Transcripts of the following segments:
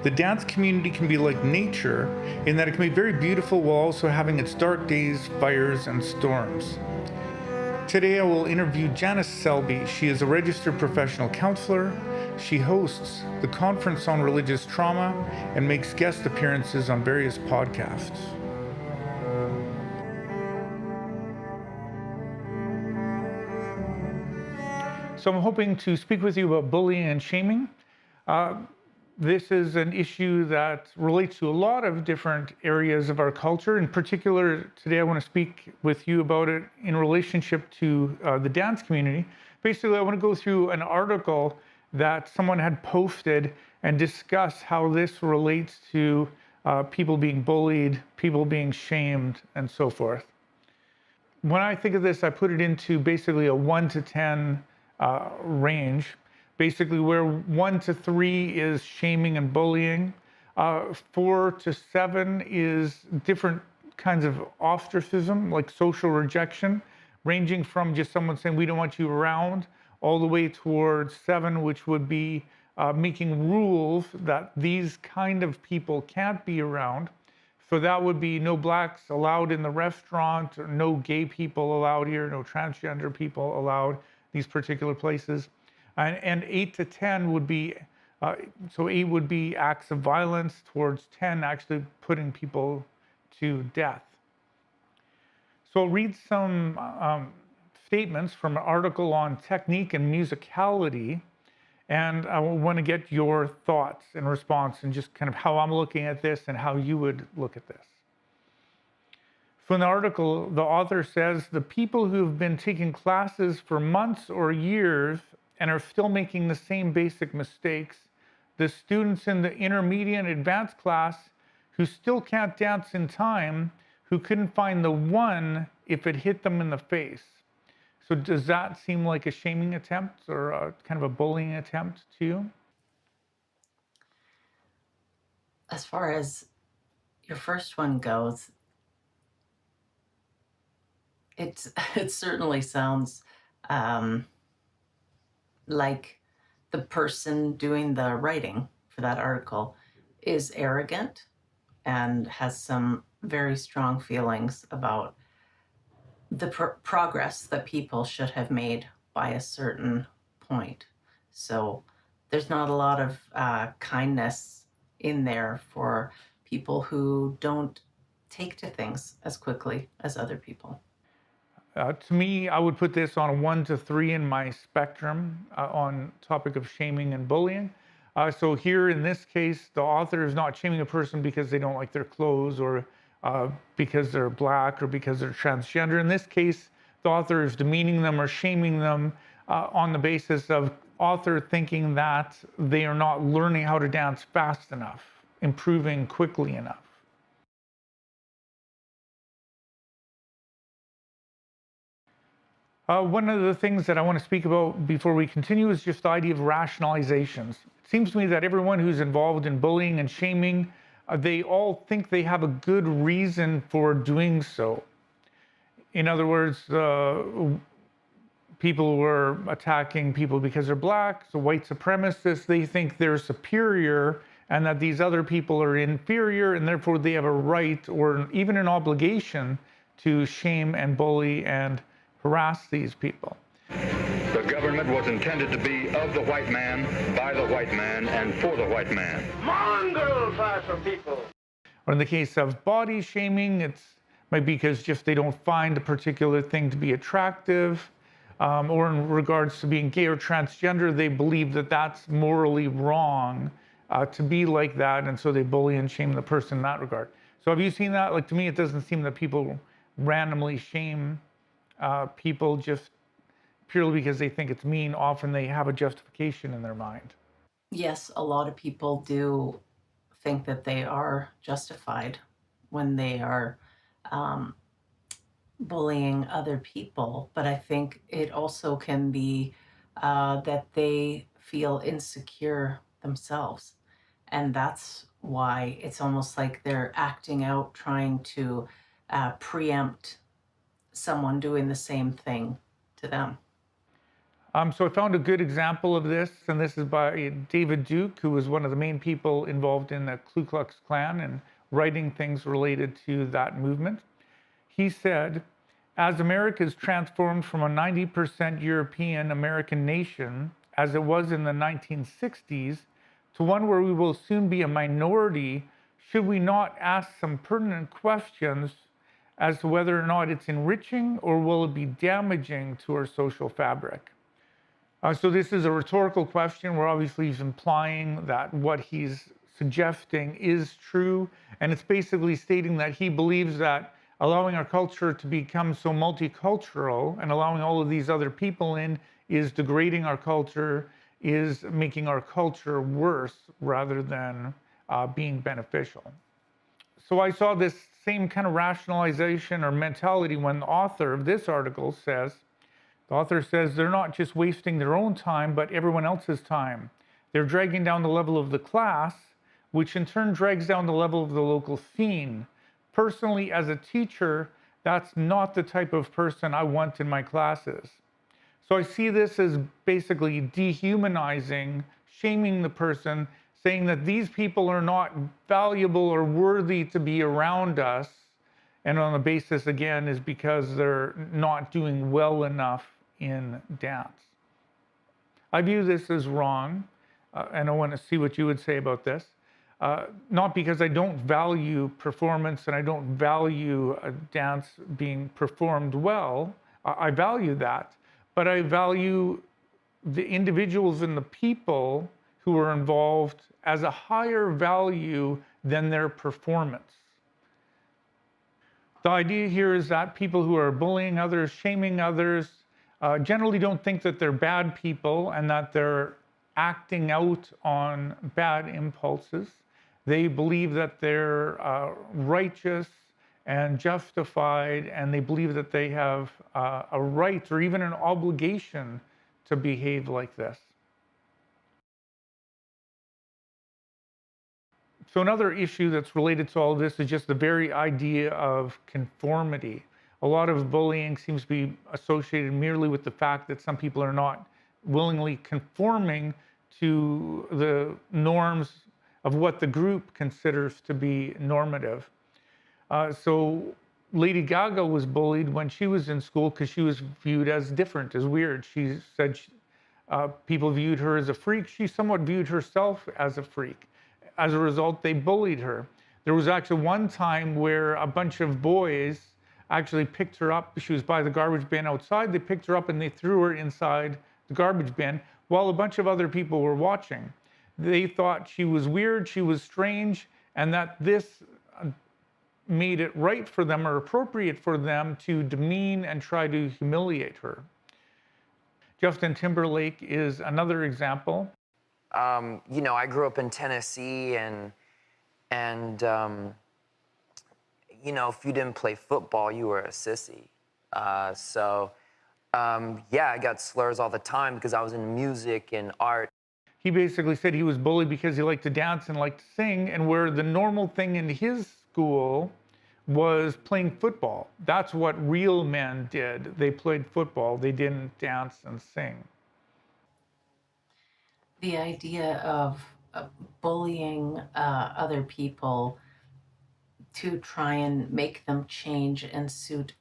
The dance community can be like nature in that it can be very beautiful while also having its dark days, fires, and storms. Today I will interview Janice Selby. She is a registered professional counselor. She hosts the Conference on Religious Trauma and makes guest appearances on various podcasts. So I'm hoping to speak with you about bullying and shaming. This is an issue that relates to a lot of different areas of our culture. In particular, today I want to speak with you about it in relationship to the dance community. Basically, I want to go through an article that someone had posted and discuss how this relates to people being bullied, people being shamed, and so forth. When I think of this, I put it into basically a 1 to 10 range. Basically, where 1 to 3 is shaming and bullying, 4 to 7 is different kinds of ostracism, like social rejection, ranging from just someone saying, we don't want you around, all the way towards 7, which would be making rules that these kind of people can't be around. So that would be no blacks allowed in the restaurant, or no gay people allowed here, no transgender people allowed these particular places. And 8 to 10 would be, so 8 would be acts of violence, towards 10 actually putting people to death. So I'll read some statements from an article on technique and musicality, and I want to get your thoughts in response and just kind of how I'm looking at this and how you would look at this. So in the article, the author says, the people who have been taking classes for months or years and are still making the same basic mistakes, the students in the intermediate and advanced class who still can't dance in time, who couldn't find the one if it hit them in the face. So does that seem like a shaming attempt or a kind of a bullying attempt to you? As far as your first one goes, it certainly sounds like the person doing the writing for that article is arrogant and has some very strong feelings about the progress that people should have made by a certain point. So there's not a lot of kindness in there for people who don't take to things as quickly as other people. To me, I would put this on a 1 to 3 in my spectrum on topic of shaming and bullying. So here in this case, the author is not shaming a person because they don't like their clothes or because they're black or because they're transgender. In this case, the author is demeaning them or shaming them on the basis of author thinking that they are not learning how to dance fast enough, improving quickly enough. One of the things that I want to speak about before we continue is just the idea of rationalizations. It seems to me that everyone who's involved in bullying and shaming, they all think they have a good reason for doing so. In other words, people were attacking people because they're black, so white supremacists, they think they're superior and that these other people are inferior, and therefore they have a right or even an obligation to shame and bully and harass these people. The government was intended to be of the white man, by the white man, and for the white man. Mongrel class of people. Or in the case of body shaming, it's might be because just they don't find a particular thing to be attractive, or in regards to being gay or transgender, they believe that that's morally wrong to be like that, and so they bully and shame the person in that regard. So have you seen that? Like, to me, it doesn't seem that people randomly shame people just purely because they think it's mean. Often they have a justification in their mind. Yes, a lot of people do think that they are justified when they are bullying other people, but I think it also can be that they feel insecure themselves. And that's why it's almost like they're acting out, trying to preempt someone doing the same thing to them. So I found a good example of this, and this is by David Duke, who was one of the main people involved in the Ku Klux Klan and writing things related to that movement. He said, as America is transformed from a 90% European American nation, as it was in the 1960s, to one where we will soon be a minority, should we not ask some pertinent questions as to whether or not it's enriching or will it be damaging to our social fabric? So this is a rhetorical question where obviously he's implying that what he's suggesting is true. And it's basically stating that he believes that allowing our culture to become so multicultural and allowing all of these other people in is degrading our culture, is making our culture worse rather than being beneficial. So I saw this same kind of rationalization or mentality when the author of this article says, the author says they're not just wasting their own time, but everyone else's time. They're dragging down the level of the class, which in turn drags down the level of the local scene. Personally, as a teacher, that's not the type of person I want in my classes. So I see this as basically dehumanizing, shaming the person, saying that these people are not valuable or worthy to be around us. And on the basis, again, is because they're not doing well enough in dance. I view this as wrong, and I want to see what you would say about this. Not because I don't value performance and I don't value a dance being performed well. I value that, but I value the individuals and the people who are involved as a higher value than their performance. The idea here is that people who are bullying others, shaming others, generally don't think that they're bad people and that they're acting out on bad impulses. They believe that they're righteous and justified, and they believe that they have a right or even an obligation to behave like this. So another issue that's related to all of this is just the very idea of conformity. A lot of bullying seems to be associated merely with the fact that some people are not willingly conforming to the norms of what the group considers to be normative. So Lady Gaga was bullied when she was in school because she was viewed as different, as weird. She said people viewed her as a freak. She somewhat viewed herself as a freak. As a result, they bullied her. There was actually one time where a bunch of boys actually picked her up. She was by the garbage bin outside. They picked her up and they threw her inside the garbage bin while a bunch of other people were watching. They thought she was weird, she was strange, and that this made it right for them or appropriate for them to demean and try to humiliate her. Justin Timberlake is another example. I grew up in Tennessee, and if you didn't play football, you were a sissy. I got slurs all the time because I was in music and art. He basically said he was bullied because he liked to dance and liked to sing, and where the normal thing in his school was playing football. That's what real men did. They played football. They didn't dance and sing. The idea of bullying other people to try and make them change and suit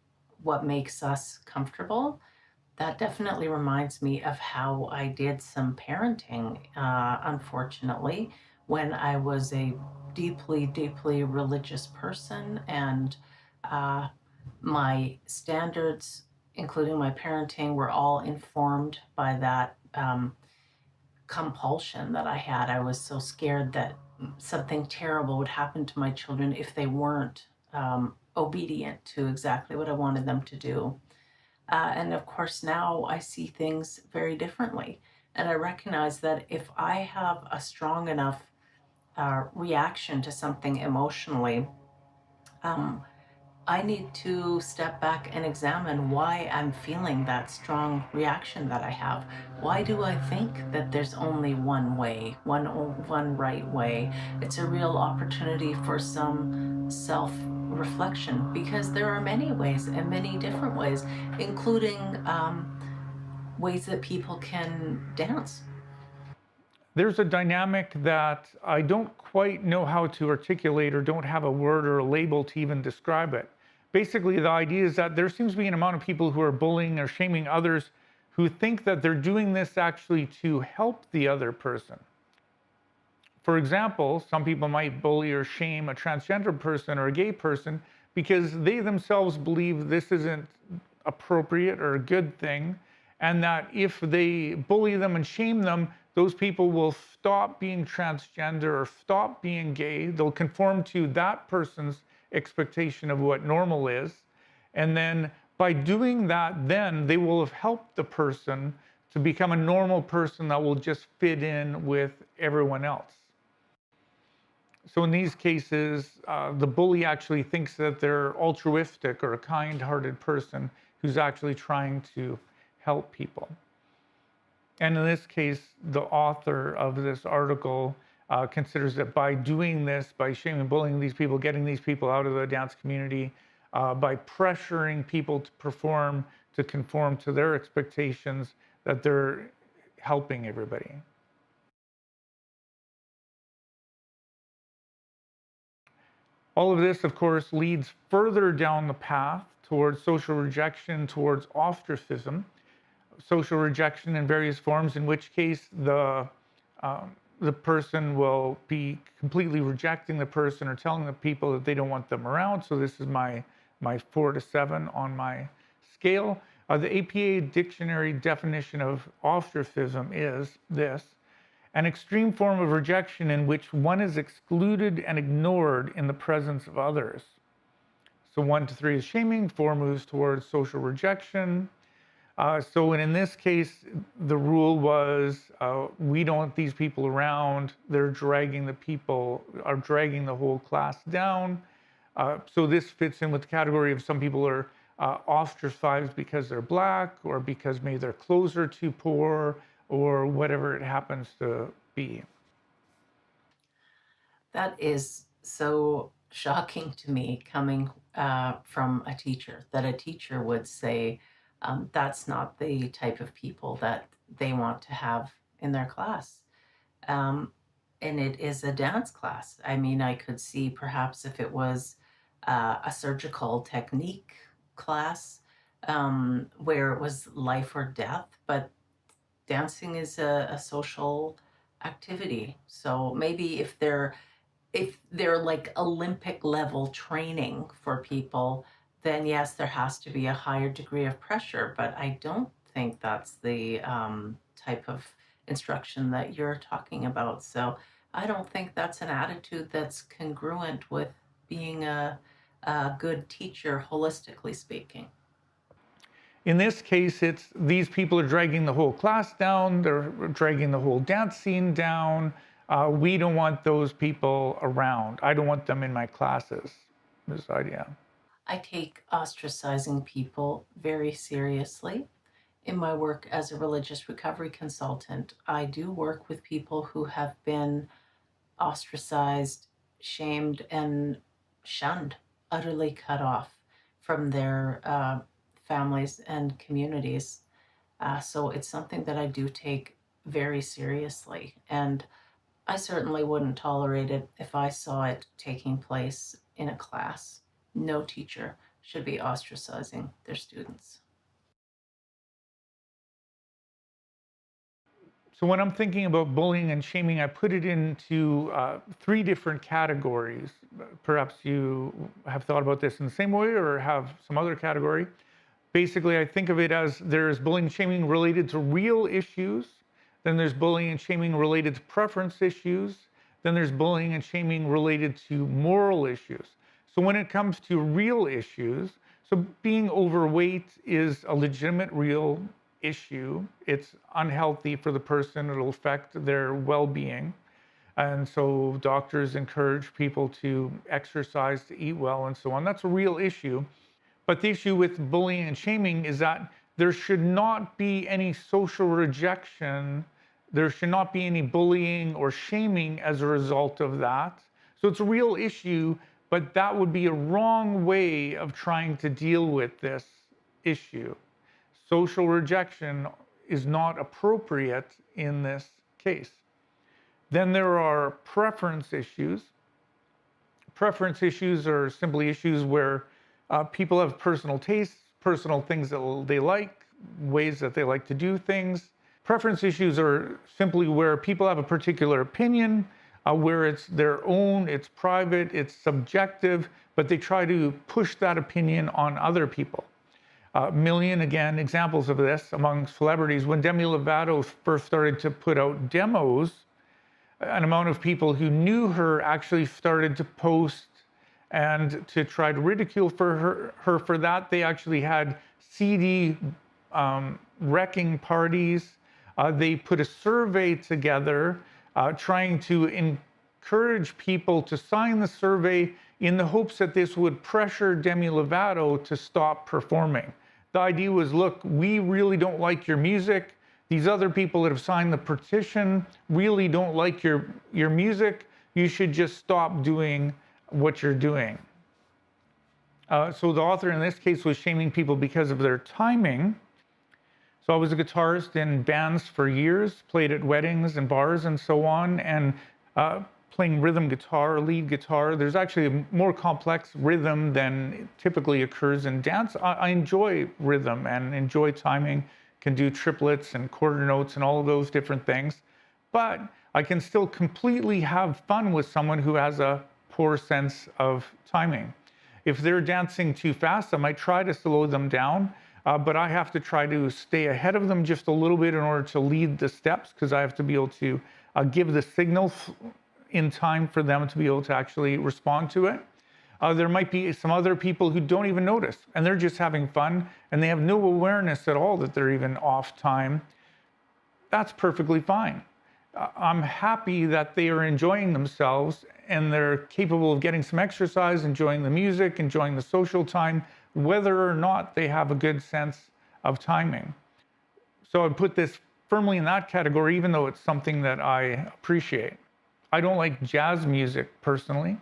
what makes us comfortable, that definitely reminds me of how I did some parenting, unfortunately, when I was a deeply, deeply religious person, and my standards, including my parenting, were all informed by that compulsion that I had. I was so scared that something terrible would happen to my children if they weren't obedient to exactly what I wanted them to do. And of course, now I see things very differently. And I recognize that if I have a strong enough reaction to something emotionally, I need to step back and examine why I'm feeling that strong reaction that I have. Why do I think that there's only one way, one right way? It's a real opportunity for some self-reflection, because there are many ways and many different ways, including ways that people can dance? There's a dynamic that I don't quite know how to articulate or don't have a word or a label to even describe it. Basically, the idea is that there seems to be an amount of people who are bullying or shaming others who think that they're doing this actually to help the other person. For example, some people might bully or shame a transgender person or a gay person because they themselves believe this isn't appropriate or a good thing, and that if they bully them and shame them, those people will stop being transgender or stop being gay. They'll conform to that person's expectation of what normal is. And then by doing that, then they will have helped the person to become a normal person that will just fit in with everyone else. So in these cases, the bully actually thinks that they're altruistic or a kind-hearted person who's actually trying to help people. And in this case, the author of this article considers that by doing this, by shaming and bullying these people, getting these people out of the dance community, by pressuring people to perform, to conform to their expectations, that they're helping everybody. All of this, of course, leads further down the path towards social rejection, towards ostracism. Social rejection in various forms, in which case the person will be completely rejecting the person or telling the people that they don't want them around. So this is my 4 to 7 on my scale. The APA dictionary definition of ostracism is this: an extreme form of rejection in which one is excluded and ignored in the presence of others. So 1 to 3 is shaming, 4 moves towards social rejection. So in this case, the rule was we don't want these people around. They're dragging the whole class down. So this fits in with the category of some people are ostracized because they're black, or because maybe their clothes are too poor, or whatever it happens to be. That is so shocking to me, coming from a teacher, that a teacher would say that's not the type of people that they want to have in their class. Um, and it is a dance class. I mean, I could see perhaps if it was a surgical technique class where it was life or death, but dancing is a social activity. So maybe if they're like Olympic level training for people, then yes, there has to be a higher degree of pressure. But I don't think that's the type of instruction that you're talking about. So I don't think that's an attitude that's congruent with being a good teacher, holistically speaking. In this case, it's these people are dragging the whole class down. They're dragging the whole dance scene down. We don't want those people around. I don't want them in my classes. This idea. I take ostracizing people very seriously. In my work as a religious recovery consultant, I do work with people who have been ostracized, shamed, and shunned, utterly cut off from their families and communities. So it's something that I do take very seriously. And I certainly wouldn't tolerate it if I saw it taking place in a class. No teacher should be ostracizing their students. So when I'm thinking about bullying and shaming, I put it into 3 different categories. Perhaps you have thought about this in the same way or have some other category. Basically, I think of it as there's bullying and shaming related to real issues. Then there's bullying and shaming related to preference issues. Then there's bullying and shaming related to moral issues. So when it comes to real issues, so being overweight is a legitimate, real issue. It's unhealthy for the person. It'll affect their well-being. And so doctors encourage people to exercise, to eat well, and so on. That's a real issue. But the issue with bullying and shaming is that there should not be any social rejection. There should not be any bullying or shaming as a result of that. So it's a real issue, but that would be a wrong way of trying to deal with this issue. Social rejection is not appropriate in this case. Then there are preference issues. Preference issues are simply issues where people have personal tastes, personal things that they like, ways that they like to do things. Preference issues are simply where people have a particular opinion, where it's their own, it's private, it's subjective, but they try to push that opinion on other people. Million, again, examples of this among celebrities. When Demi Lovato first started to put out demos, an amount of people who knew her actually started to post and to try to ridicule her for that. They actually had CD wrecking parties. They put a survey together trying to encourage people to sign the survey in the hopes that this would pressure Demi Lovato to stop performing. The idea was, look, we really don't like your music. These other people that have signed the petition really don't like your music. You should just stop doing what you're doing. So the author in this case was shaming people because of their timing. So I was a guitarist in bands for years, played at weddings and bars and so on, and playing rhythm guitar, lead guitar. There's actually a more complex rhythm than typically occurs in dance. I enjoy rhythm and enjoy timing, can do triplets and quarter notes and all of those different things. But I can still completely have fun with someone who has a poor sense of timing. If they're dancing too fast, I might try to slow them down, but I have to try to stay ahead of them just a little bit in order to lead the steps, because I have to be able to give the signal in time for them to be able to actually respond to it. There might be some other people who don't even notice, and they're just having fun, and they have no awareness at all that they're even off time. That's perfectly fine. I'm happy that they are enjoying themselves and they're capable of getting some exercise, enjoying the music, enjoying the social time, whether or not they have a good sense of timing. So I'd put this firmly in that category, even though it's something that I appreciate. I don't like jazz music personally,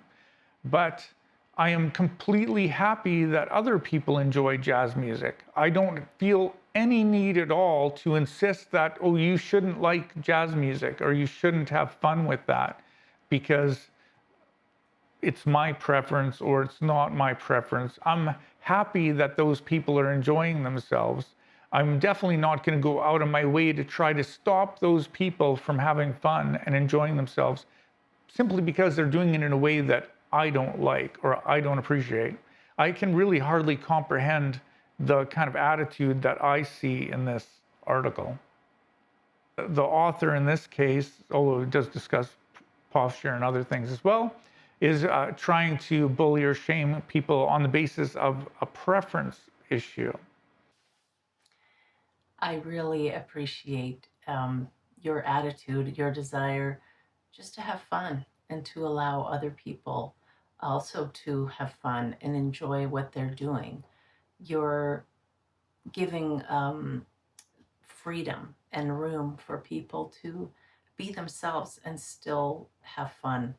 but I am completely happy that other people enjoy jazz music. I don't feel any need at all to insist that, oh, you shouldn't like jazz music or you shouldn't have fun with that because it's my preference or it's not my preference. I'm happy that those people are enjoying themselves. I'm definitely not going to go out of my way to try to stop those people from having fun and enjoying themselves simply because they're doing it in a way that I don't like or I don't appreciate. I can really hardly comprehend the kind of attitude that I see in this article. The author in this case, although it does discuss posture and other things as well, is trying to bully or shame people on the basis of a preference issue. I really appreciate your attitude, your desire just to have fun and to allow other people also to have fun and enjoy what they're doing. You're giving freedom and room for people to be themselves and still have fun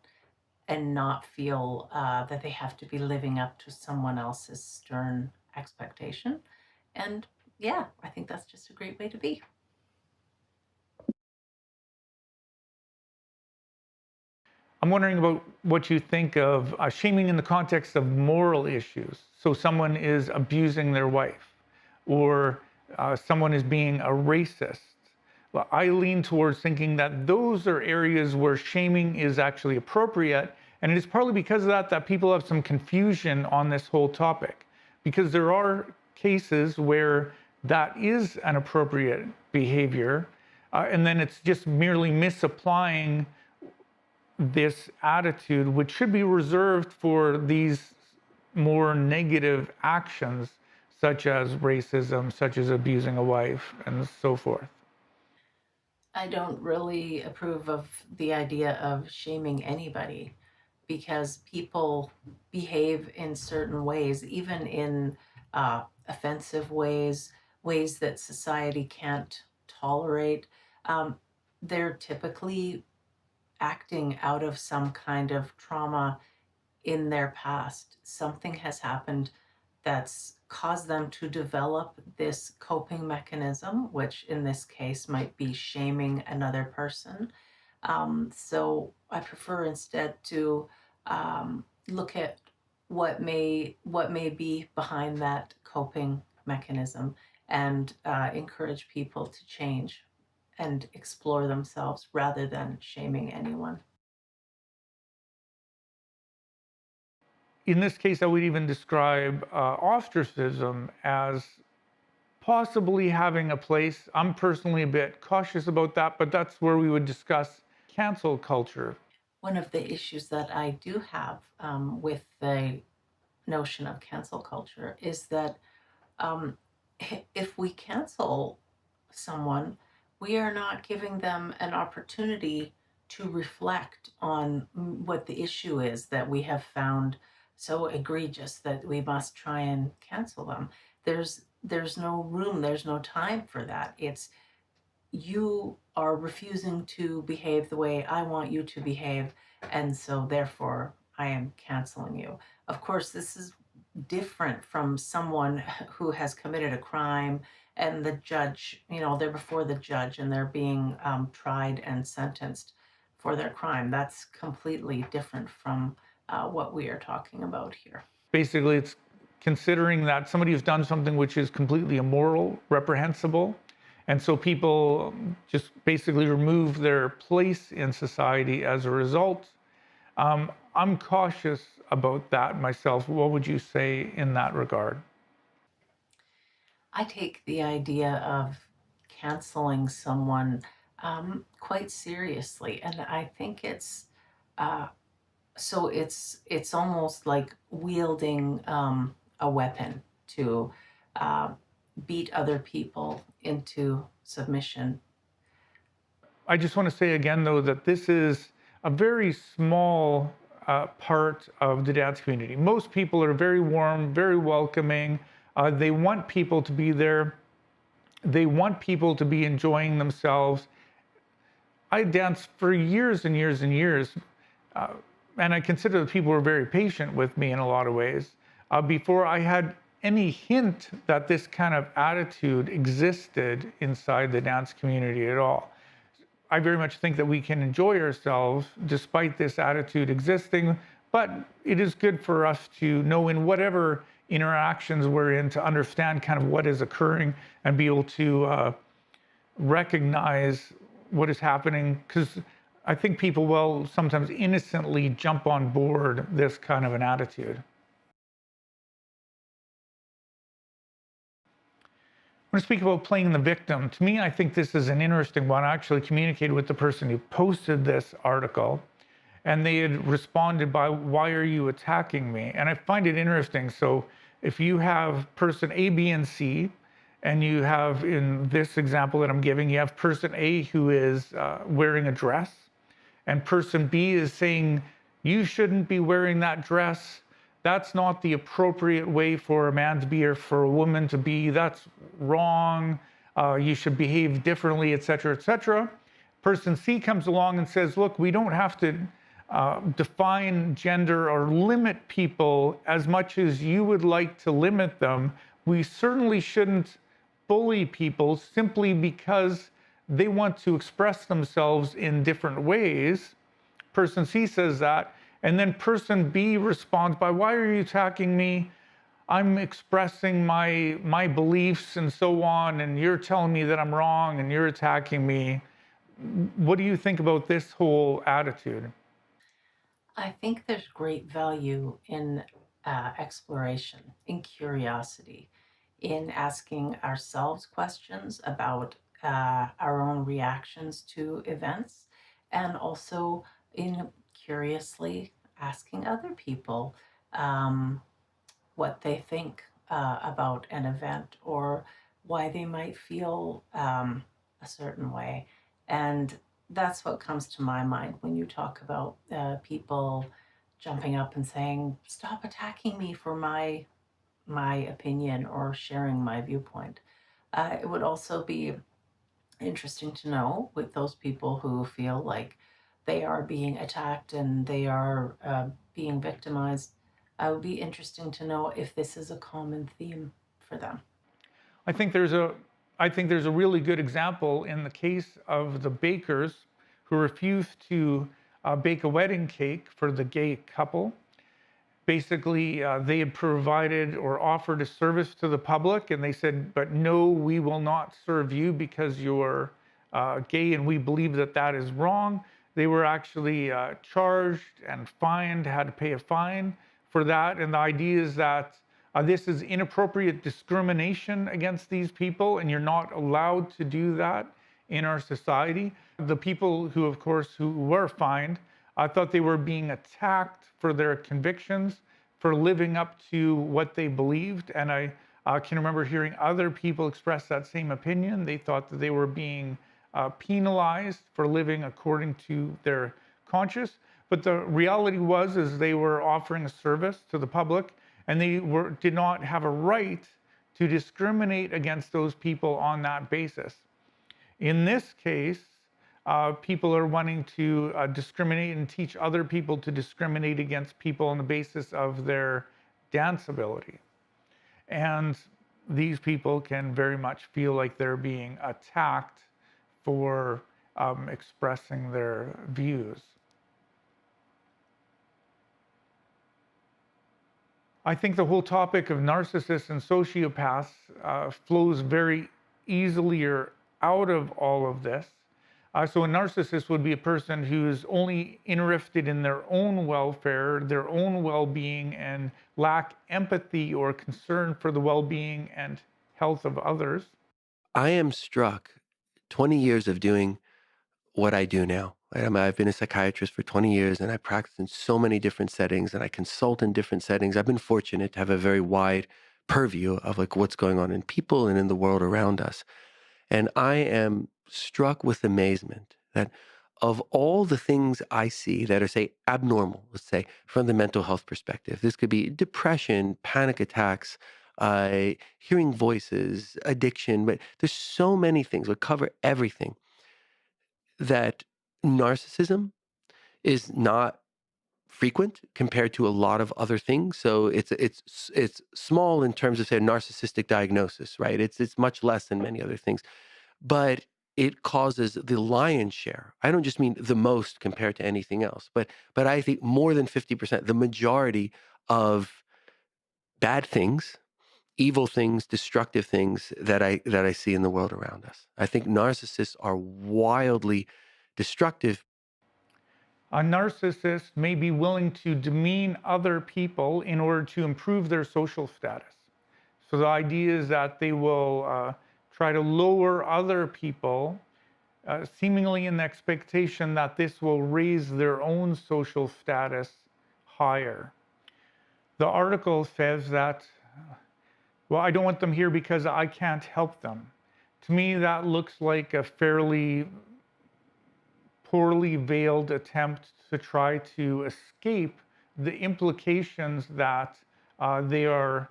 and not feel that they have to be living up to someone else's stern expectation. And yeah, I think that's just a great way to be. I'm wondering about what you think of shaming in the context of moral issues. So someone is abusing their wife, or someone is being a racist. Well, I lean towards thinking that those are areas where shaming is actually appropriate, and it is partly because of that that people have some confusion on this whole topic, because there are cases where that is an appropriate behavior, and then it's just merely misapplying this attitude, which should be reserved for these more negative actions, such as racism, such as abusing a wife, and so forth. I don't really approve of the idea of shaming anybody because people behave in certain ways, even in offensive ways, ways that society can't tolerate. They're typically acting out of some kind of trauma in their past. Something has happened that's cause them to develop this coping mechanism, which in this case might be shaming another person. So I prefer instead to look at what may be behind that coping mechanism, and encourage people to change and explore themselves rather than shaming anyone. In this case, I would even describe ostracism as possibly having a place. I'm personally a bit cautious about that, but that's where we would discuss cancel culture. One of the issues that I do have with the notion of cancel culture is that um, if we cancel someone, we are not giving them an opportunity to reflect on what the issue is that we have found so egregious that we must try and cancel them. There's no room, there's no time for that. It's you are refusing to behave the way I want you to behave, and so therefore I am canceling you. Of course, this is different from someone who has committed a crime and the judge, they're before the judge and they're being tried and sentenced for their crime. That's completely different from what we are talking about here. Basically, it's considering that somebody has done something which is completely immoral, reprehensible, and so people just basically remove their place in society as a result. I'm cautious about that myself. What would you say in that regard? I take the idea of canceling someone quite seriously, and I think uh, it's almost like wielding a weapon to uh, beat other people into submission. I just want to say again, though, that this is a very small part of the dance community. Most people are very warm, very welcoming. They want people to be there. They want people to be enjoying themselves. I danced for years and years and years, uh, and I consider the people were very patient with me in a lot of ways. Before I had any hint that this kind of attitude existed inside the dance community at all. I very much think that we can enjoy ourselves despite this attitude existing, but it is good for us to know in whatever interactions we're in to understand kind of what is occurring and be able to recognize what is happening, because I think people will sometimes innocently jump on board this kind of an attitude. I want to speak about playing the victim. To me, I think this is an interesting one. I actually communicated with the person who posted this article, and they had responded by, "Why are you attacking me?" And I find it interesting. So if you have person A, B, and C, and you have, in this example that I'm giving, you have person A who is wearing a dress, and person B is saying, "You shouldn't be wearing that dress. That's not the appropriate way for a man to be or for a woman to be. That's wrong. You should behave differently, etc., etc." Person C comes along and says, "Look, we don't have to define gender or limit people as much as you would like to limit them. We certainly shouldn't bully people simply because they want to express themselves in different ways." Person C says that. And then person B responds by, "Why are you attacking me? I'm expressing my beliefs and so on, and you're telling me that I'm wrong and you're attacking me." What do you think about this whole attitude? I think there's great value in exploration, in curiosity, in asking ourselves questions about our own reactions to events, and also in curiously asking other people um, what they think about an event or why they might feel a certain way. And that's what comes to my mind when you talk about people jumping up and saying, "Stop attacking me for my opinion or sharing my viewpoint." It would also be interesting to know with those people who feel like they are being attacked and they are being victimized. It would be interesting to know if this is a common theme for them. I think there's a really good example in the case of the bakers who refused to bake a wedding cake for the gay couple. Basically, they had provided or offered a service to the public, and they said, but no, we will not serve you because you're gay, and we believe that that is wrong. They were actually charged and fined, had to pay a fine for that. And the idea is that this is inappropriate discrimination against these people, and you're not allowed to do that in our society. The people who, of course, who were fined, I thought they were being attacked for their convictions, for living up to what they believed. And I can remember hearing other people express that same opinion. They thought that they were being penalized for living according to their conscience. But the reality was is they were offering a service to the public, and they did not have a right to discriminate against those people on that basis. In this case, people are wanting to discriminate and teach other people to discriminate against people on the basis of their dance ability. And these people can very much feel like they're being attacked for expressing their views. I think the whole topic of narcissists and sociopaths flows very easily or out of all of this. So a narcissist would be a person who is only interested in their own welfare, their own well-being, and lack empathy or concern for the well-being and health of others. I am struck 20 years of doing what I do now. Right? I've been a psychiatrist for 20 years, and I practice in so many different settings, and I consult in different settings. I've been fortunate to have a very wide purview of like what's going on in people and in the world around us. And I am struck with amazement that of all the things I see that are, say, abnormal, let's say, from the mental health perspective, this could be depression, panic attacks, hearing voices, addiction, but there's so many things that cover everything, that narcissism is not frequent compared to a lot of other things. So it's small in terms of, say, a narcissistic diagnosis, right? It's much less than many other things, but it causes the lion's share. I don't just mean the most compared to anything else, but I think more than 50%, the majority of bad things, evil things, destructive things that I see in the world around us. I think narcissists are wildly destructive. A narcissist may be willing to demean other people in order to improve their social status. So the idea is that they will try to lower other people, seemingly in the expectation that this will raise their own social status higher. The article says that, well, I don't want them here because I can't help them. To me, that looks like a fairly poorly veiled attempt to try to escape the implications that they are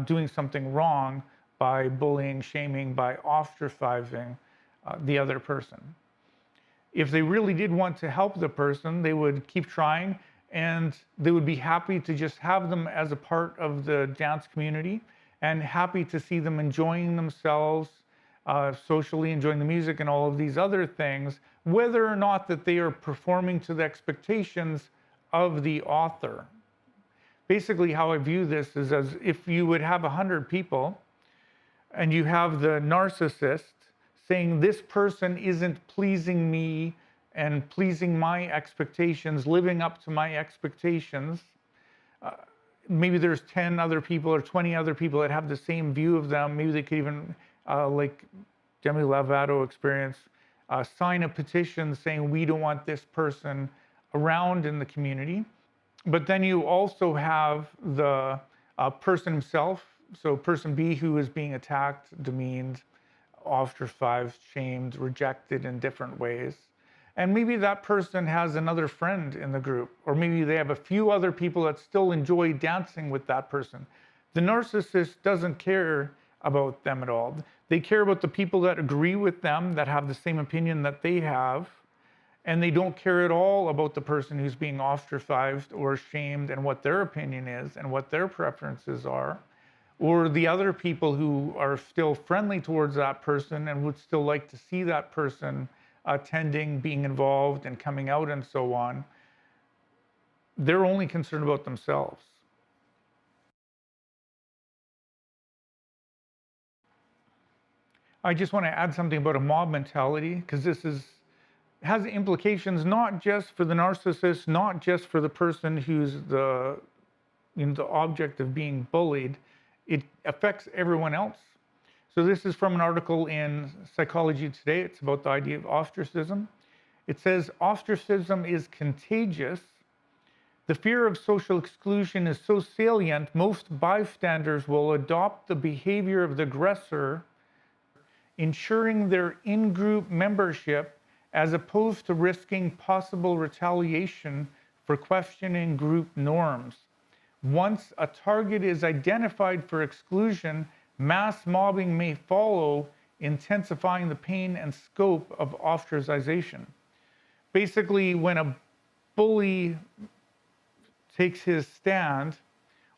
doing something wrong by bullying, shaming, by ostracizing the other person. If they really did want to help the person, they would keep trying, and they would be happy to just have them as a part of the dance community and happy to see them enjoying themselves, socially enjoying the music and all of these other things, whether or not that they are performing to the expectations of the author. Basically, how I view this is as if you would have 100 people and you have the narcissist saying, this person isn't pleasing me and pleasing my expectations, living up to my expectations. Maybe there's 10 other people or 20 other people that have the same view of them. Maybe they could even, like Demi Lovato experience, sign a petition saying we don't want this person around in the community. But then you also have the person himself, so person B, who is being attacked, demeaned, ostracized, shamed, rejected in different ways. And maybe that person has another friend in the group, or maybe they have a few other people that still enjoy dancing with that person. The narcissist doesn't care about them at all. They care about the people that agree with them, that have the same opinion that they have, and they don't care at all about the person who's being ostracized or shamed and what their opinion is and what their preferences are. or the other people who are still friendly towards that person and would still like to see that person attending, being involved, and coming out and so on, they're only concerned about themselves. I just want to add something about a mob mentality, because this has implications not just for the narcissist, not just for the person who's the object of being bullied. It affects everyone else. So this is from an article in Psychology Today. It's about the idea of ostracism. It says, ostracism is contagious. The fear of social exclusion is so salient, most bystanders will adopt the behavior of the aggressor, ensuring their in-group membership, as opposed to risking possible retaliation for questioning group norms. Once a target is identified for exclusion, mass mobbing may follow, intensifying the pain and scope of ostracization. Basically, when a bully takes his stand,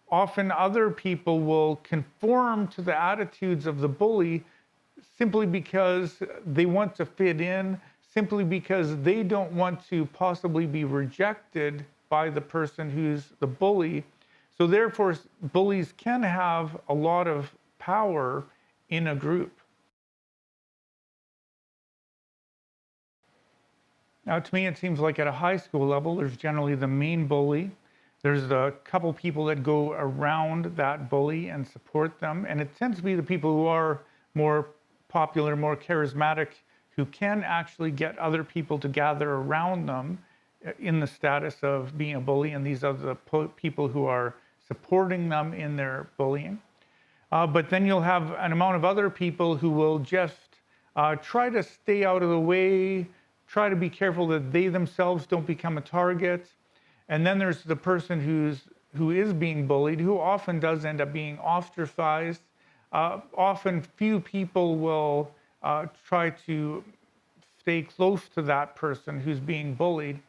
often other people will conform to the attitudes of the bully simply because they want to fit in, simply because they don't want to possibly be rejected by the person who's the bully. So therefore, bullies can have a lot of power in a group. Now, to me, it seems like at a high school level, there's generally the main bully. There's a couple people that go around that bully and support them. And it tends to be the people who are more popular, more charismatic, who can actually get other people to gather around them in the status of being a bully. And these are the people who are supporting them in their bullying. But then you'll have an amount of other people who will just try to stay out of the way, try to be careful that they themselves don't become a target. And then there's the person who is being bullied, who often does end up being ostracized. Often few people will try to stay close to that person who's being bullied,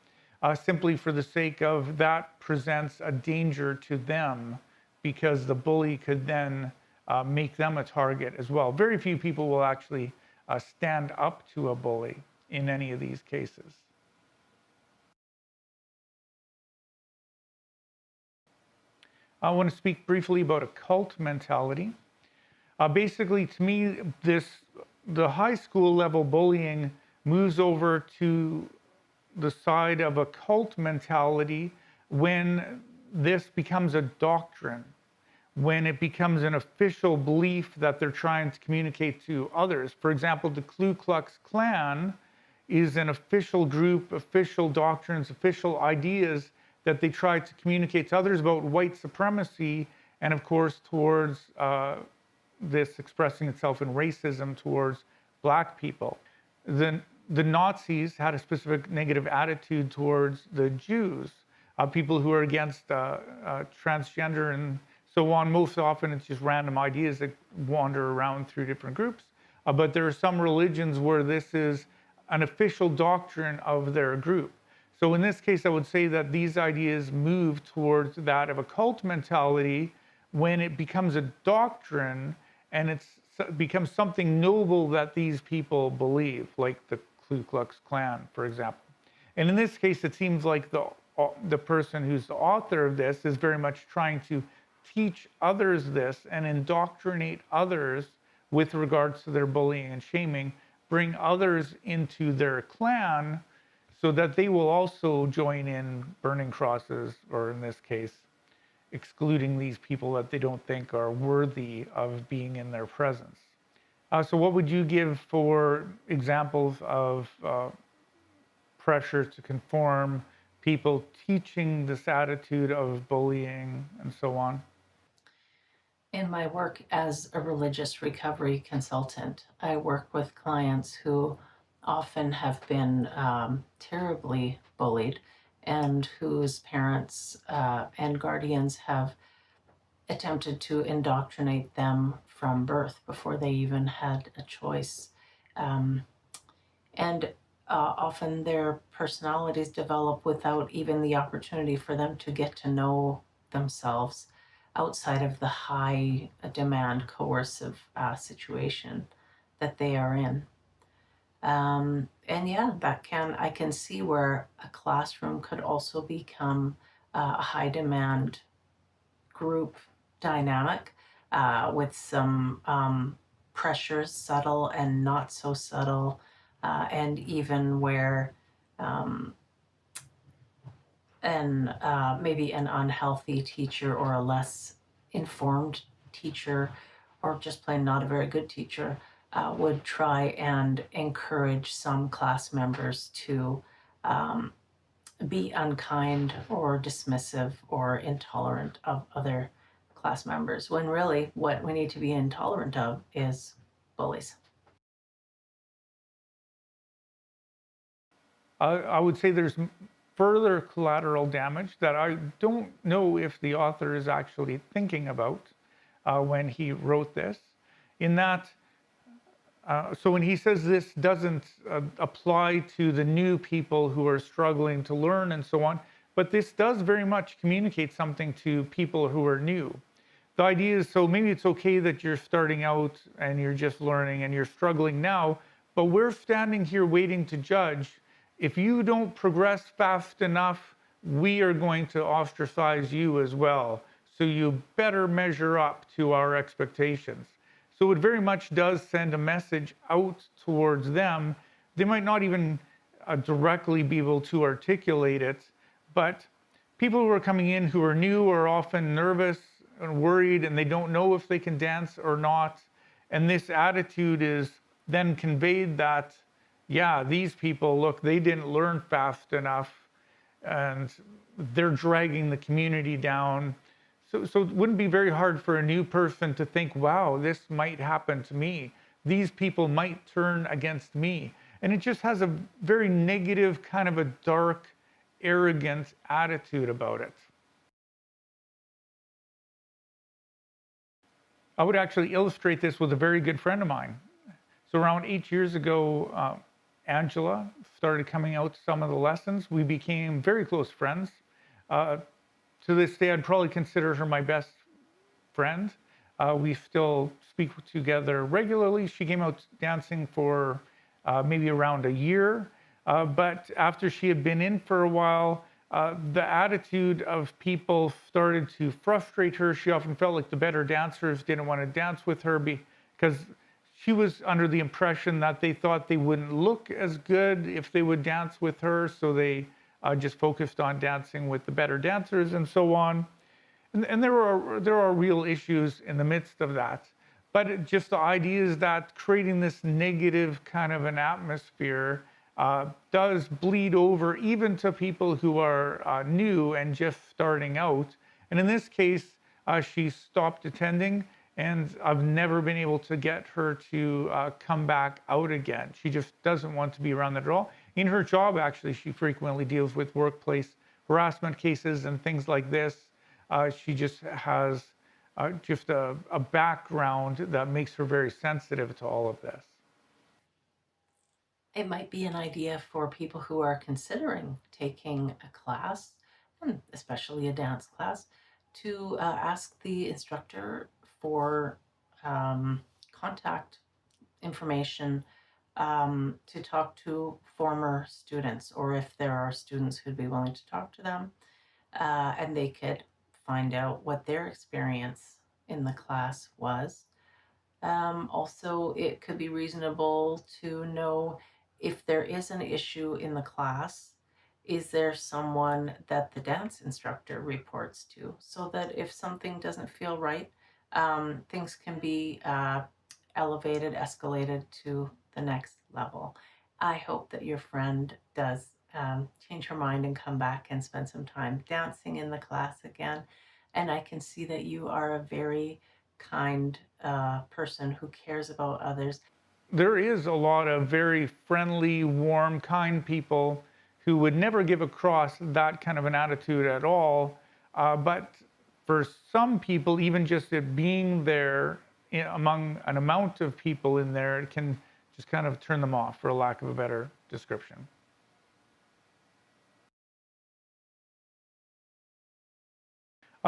simply for the sake of that presents a danger to them, because the bully could then make them a target as well. Very few people will actually stand up to a bully in any of these cases. I want to speak briefly about a cult mentality. Basically, to me, the high school level bullying moves over to the side of a cult mentality when this becomes a doctrine, when it becomes an official belief that they're trying to communicate to others. For example, the Ku Klux Klan is an official group, official doctrines, official ideas that they try to communicate to others about white supremacy, and of course towards this expressing itself in racism towards black people. The Nazis had a specific negative attitude towards the Jews, people who are against transgender and so on. Most often it's just random ideas that wander around through different groups. But there are some religions where this is an official doctrine of their group. So in this case, I would say that these ideas move towards that of a cult mentality when it becomes a doctrine and it becomes something noble that these people believe, like the Ku Klux Klan, for example. And in this case, it seems like the person who's the author of this is very much trying to teach others this and indoctrinate others with regards to their bullying and shaming, bring others into their clan so that they will also join in burning crosses, or in this case, excluding these people that they don't think are worthy of being in their presence. So what would you give for examples of pressure to conform, people teaching this attitude of bullying and so on? In my work as a religious recovery consultant, I work with clients who often have been terribly bullied and whose parents and guardians have attempted to indoctrinate them from birth before they even had a choice. And often their personalities develop without even the opportunity for them to get to know themselves. outside of the high demand coercive situation that they are in. And yeah, I can see where a classroom could also become a high demand group dynamic with some pressures, subtle and not so subtle, and even where um, maybe an unhealthy teacher or a less informed teacher, or just plain not a very good teacher, would try and encourage some class members to um, be unkind or dismissive or intolerant of other class members, when really what we need to be intolerant of is bullies. I would say there's further collateral damage that I don't know if the author is actually thinking about when he wrote this. In that, so when he says this doesn't apply to the new people who are struggling to learn and so on, but this does very much communicate something to people who are new. The idea is, so maybe it's okay that you're starting out and you're just learning and you're struggling now, but we're standing here waiting to judge. If you don't progress fast enough, we are going to ostracize you as well. So you better measure up to our expectations. So it very much does send a message out towards them. They might not even directly be able to articulate it, but people who are coming in who are new are often nervous and worried, and they don't know if they can dance or not. And this attitude is then conveyed that, yeah, these people, look, they didn't learn fast enough, and they're dragging the community down. So it wouldn't be very hard for a new person to think, wow, this might happen to me. These people might turn against me. And it just has a very negative, kind of a dark, arrogant attitude about it. I would actually illustrate this with a very good friend of mine. So around 8 years ago, Angela started coming out to some of the lessons. We became very close friends. Uh, to this day, I'd probably consider her my best friend. We still speak together regularly. She came out dancing for maybe around a year. But after she had been in for a while, the attitude of people started to frustrate her. She often felt like the better dancers didn't want to dance with her because she was under the impression that they thought they wouldn't look as good if they would dance with her. So they just focused on dancing with the better dancers and so on. And there are real issues in the midst of that. But just the idea is that creating this negative kind of an atmosphere does bleed over even to people who are new and just starting out. And in this case, she stopped attending, and I've never been able to get her to come back out again. She just doesn't want to be around that at all. In her job, actually, she frequently deals with workplace harassment cases and things like this. She just has just a background that makes her very sensitive to all of this. It might be an idea for people who are considering taking a class, and especially a dance class, to ask the instructor for contact information to talk to former students, or if there are students who'd be willing to talk to them, and they could find out what their experience in the class was. Also, it could be reasonable to know if there is an issue in the class, is there someone that the dance instructor reports to, so that if something doesn't feel right, things can be elevated, escalated to the next level. I hope that your friend does change her mind and come back and spend some time dancing in the class again. And I can see that you are a very kind person who cares about others. There is a lot of very friendly, warm, kind people who would never give across that kind of an attitude at all. But for some people, even just it being there among an amount of people in there, it can just kind of turn them off, for a lack of a better description.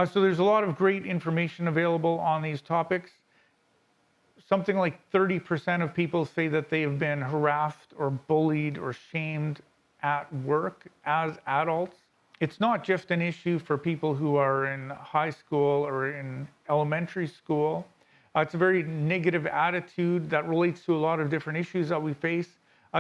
So there's a lot of great information available on these topics. Something like 30% of people say that they have been harassed or bullied or shamed at work as adults. It's not just an issue for people who are in high school or in elementary school. It's a very negative attitude that relates to a lot of different issues that we face.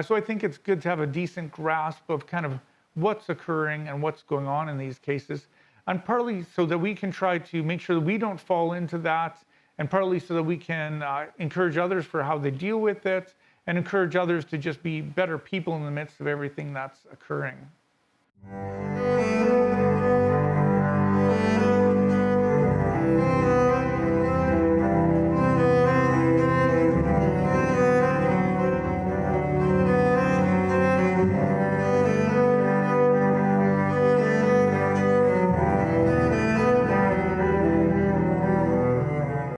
So I think it's good to have a decent grasp of kind of what's occurring and what's going on in these cases. And partly so that we can try to make sure that we don't fall into that, and partly so that we can encourage others for how they deal with it, and encourage others to just be better people in the midst of everything that's occurring.